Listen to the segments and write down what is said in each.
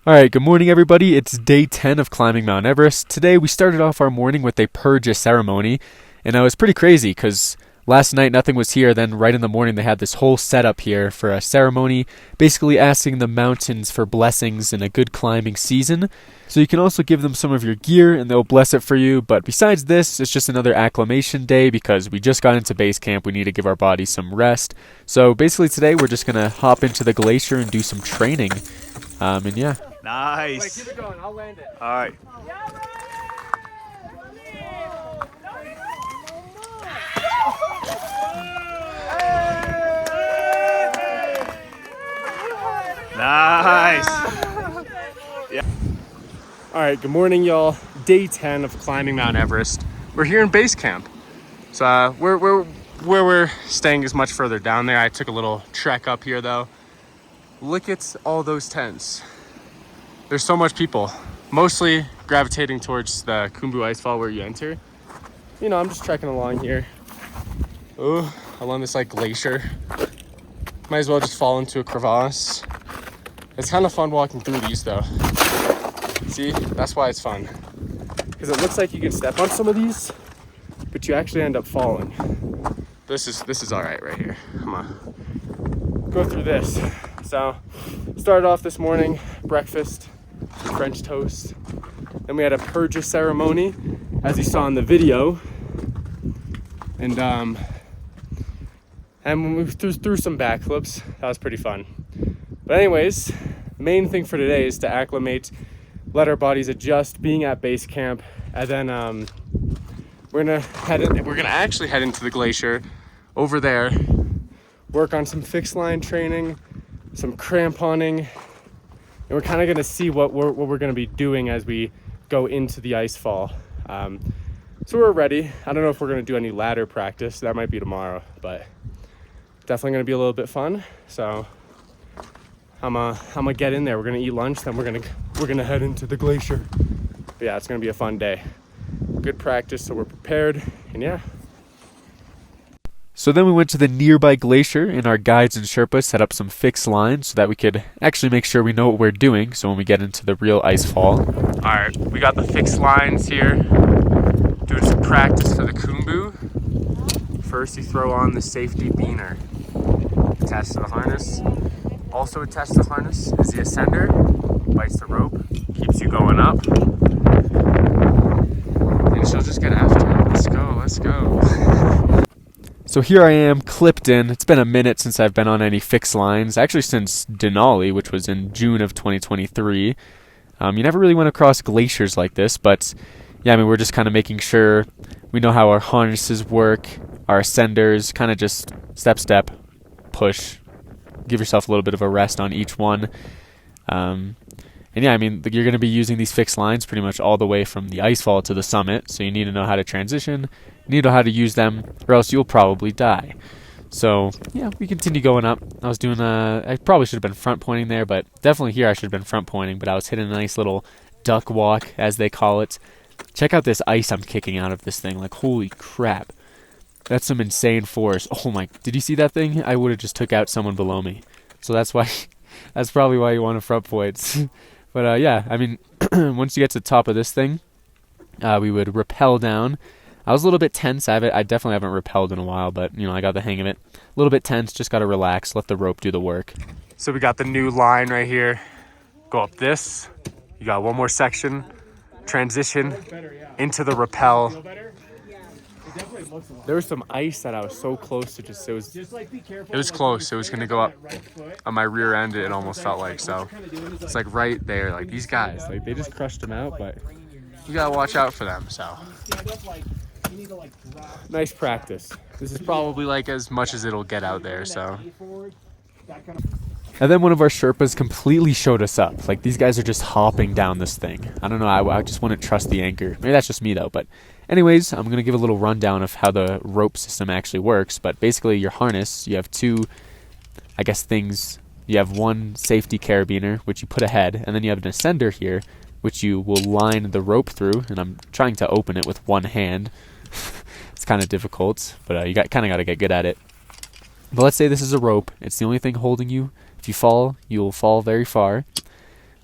Alright, good morning everybody. It's day 10 of climbing Mount Everest. Today we started off our morning with a purge ceremony, and it was pretty crazy because last night nothing was here. Then right in the morning they had this whole setup here for a ceremony, basically asking the mountains for blessings in a good climbing season. So you can also give them some of your gear and they'll bless it for you. But besides this, it's just another acclimation day because we just got into base camp. We need to give our bodies some rest. So basically today we're just going to hop into the glacier and do some training. And yeah. Nice. Wait, keep it going. I'll land it. All right. Nice. Yeah. All right, good morning, y'all. Day 10 of climbing Mount Everest. We're here in base camp. So where we're staying is much further down there. I took a little trek up here though. Look at all those tents. There's so much people, mostly gravitating towards the Khumbu Icefall where you enter. You know, I'm just trekking along here. Oh, along this like glacier. Might as well just fall into a crevasse. It's kind of fun walking through these though. See, that's why it's fun. Because it looks like you can step on some of these, but you actually end up falling. This is all right here. I'm gonna go through this. So, started off this morning, breakfast, French toast. Then we had a purge ceremony, as you saw in the video. And we threw some backflips. That was pretty fun. But anyways, the main thing for today is to acclimate, let our bodies adjust, being at base camp, and then we're gonna actually head into the glacier over there, work on some fixed line training, some cramponing, and we're kind of going to see what we're going to be doing as we go into the ice fall. So we're ready. I don't know if we're going to do any ladder practice. That might be tomorrow, but definitely going to be a little bit fun. So I'm gonna get in there. We're going to eat lunch, then we're going to head into the glacier. But yeah, it's going to be a fun day. Good practice, so we're prepared, and yeah. So then we went to the nearby glacier and our guides and Sherpas set up some fixed lines so that we could actually make sure we know what we're doing so when we get into the real ice fall. Alright, we got the fixed lines here. Doing some practice for the Khumbu. First you throw on the safety beaner. Attached to the harness. Also attached to the harness is the ascender. Bites the rope, keeps you going up. And she'll just get after it. Let's go. So here I am, clipped in. It's been a minute since I've been on any fixed lines, actually since Denali, which was in June of 2023. You never really went across glaciers like this, but yeah, I mean, we're just kind of making sure we know how our harnesses work, our ascenders, kind of just step, push, give yourself a little bit of a rest on each one. And yeah, I mean, you're going to be using these fixed lines pretty much all the way from the ice fall to the summit, so you need to know how to transition, you need to know how to use them, or else you'll probably die. So yeah, we continue going up. I probably should have been front pointing there, but definitely here I should have been front pointing, but I was hitting a nice little duck walk, as they call it. Check out this ice I'm kicking out of this thing, like holy crap. That's some insane force. Oh my, did you see that thing? I would have just took out someone below me. So that's probably why you want to front points. But yeah, I mean, once you get to the top of this thing, we would rappel down. I was a little bit tense. I definitely haven't rappelled in a while, but you know, I got the hang of it. A little bit tense, just got to relax, let the rope do the work. So we got the new line right here. Go up this. You got one more section. Transition into the rappel. There was some ice that I was so close to it was close. It was going to go up on my rear end, it almost felt like. So it's like right there. Like these guys, like they just crushed them out, but you got to watch out for them. So nice practice. This is probably like as much as it'll get out there. So. And then one of our Sherpas completely showed us up. Like, these guys are just hopping down this thing. I don't know, I just wouldn't trust the anchor. Maybe that's just me, though. But anyways, I'm going to give a little rundown of how the rope system actually works. But basically, your harness, you have two, I guess, things. You have one safety carabiner, which you put ahead. And then you have an ascender here, which you will line the rope through. And I'm trying to open it with one hand. It's kind of difficult, but you kind of got to get good at it. But let's say this is a rope. It's the only thing holding you. If you fall, you'll fall very far.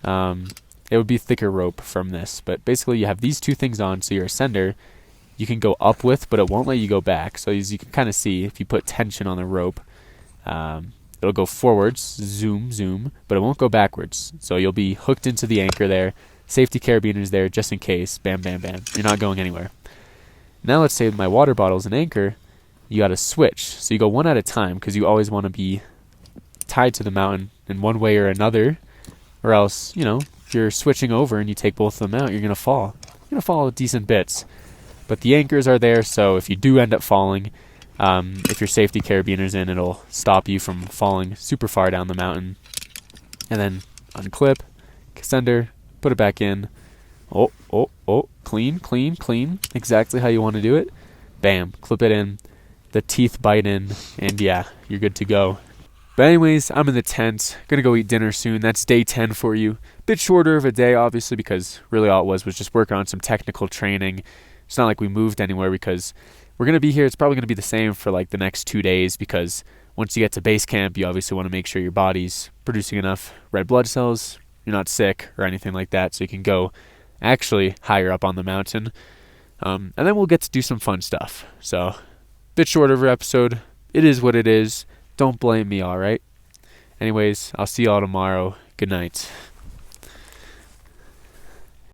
it would be thicker rope from this. But basically you have these two things on, so your ascender you can go up with, but it won't let you go back. So as you can kind of see, if you put tension on the rope, it'll go forwards, zoom, zoom, but it won't go backwards. So you'll be hooked into the anchor there, safety carabiners there just in case, bam, bam, bam. You're not going anywhere. Now let's say my water bottle's an anchor, you got to switch. So you go one at a time because you always want to be tied to the mountain in one way or another, or else, if you're switching over and you take both of them out, you're going to fall. You're going to fall decent bits. But the anchors are there, so if you do end up falling, if your safety carabiner's in, it'll stop you from falling super far down the mountain. And then unclip, sender, put it back in. Oh, clean, clean, clean. Exactly how you want to do it. Bam, clip it in. The teeth bite in, and yeah, you're good to go. But anyways, I'm in the tent. Gonna go eat dinner soon. That's day 10 for you. Bit shorter of a day, obviously, because really all it was just working on some technical training. It's not like we moved anywhere because we're going to be here. It's probably going to be the same for like the next 2 days because once you get to base camp, you obviously want to make sure your body's producing enough red blood cells, you're not sick or anything like that, so you can go actually higher up on the mountain. And then we'll get to do some fun stuff. So, bit shorter of an episode. It is what it is. Don't blame me, all right? Anyways, I'll see y'all tomorrow. Good night.